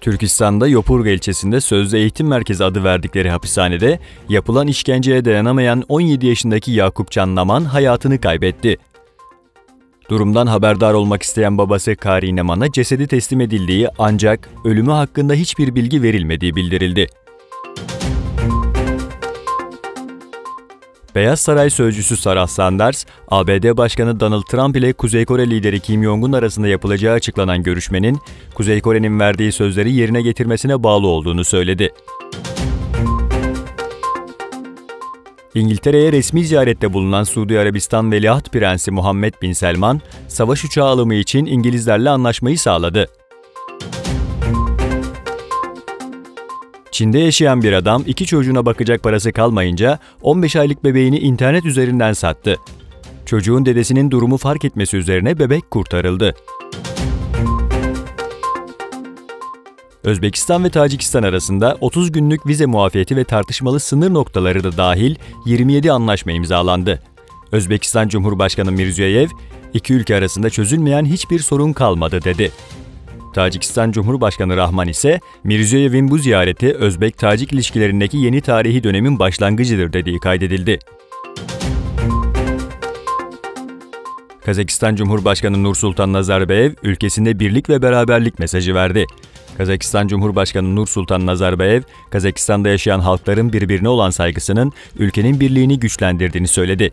Türkistan'da Yopurga ilçesinde Sözde Eğitim Merkezi adı verdikleri hapishanede yapılan işkenceye dayanamayan 17 yaşındaki Yakupcan Naman hayatını kaybetti. Durumdan haberdar olmak isteyen babası Kari Naman'a cesedi teslim edildiği ancak ölümü hakkında hiçbir bilgi verilmediği bildirildi. Beyaz Saray sözcüsü Sarah Sanders, ABD Başkanı Donald Trump ile Kuzey Kore lideri Kim Jong-un arasında yapılacağı açıklanan görüşmenin, Kuzey Kore'nin verdiği sözleri yerine getirmesine bağlı olduğunu söyledi. İngiltere'ye resmi ziyarette bulunan Suudi Arabistan Veliaht Prensi Muhammed Bin Selman, savaş uçağı alımı için İngilizlerle anlaşmayı sağladı. Çin'de yaşayan bir adam 2 çocuğuna bakacak parası kalmayınca 15 aylık bebeğini internet üzerinden sattı. Çocuğun dedesinin durumu fark etmesi üzerine bebek kurtarıldı. Özbekistan ve Tacikistan arasında 30 günlük vize muafiyeti ve tartışmalı sınır noktaları da dahil 27 anlaşma imzalandı. Özbekistan Cumhurbaşkanı Mirziyoyev, iki ülke arasında çözülmeyen hiçbir sorun kalmadı dedi. Tacikistan Cumhurbaşkanı Rahman ise Mirziyoyev'in bu ziyareti Özbek-Tacik ilişkilerindeki yeni tarihi dönemin başlangıcıdır dediği kaydedildi. Kazakistan Cumhurbaşkanı Nursultan Nazarbayev, ülkesinde birlik ve beraberlik mesajı verdi. Kazakistan Cumhurbaşkanı Nursultan Nazarbayev, Kazakistan'da yaşayan halkların birbirine olan saygısının ülkenin birliğini güçlendirdiğini söyledi.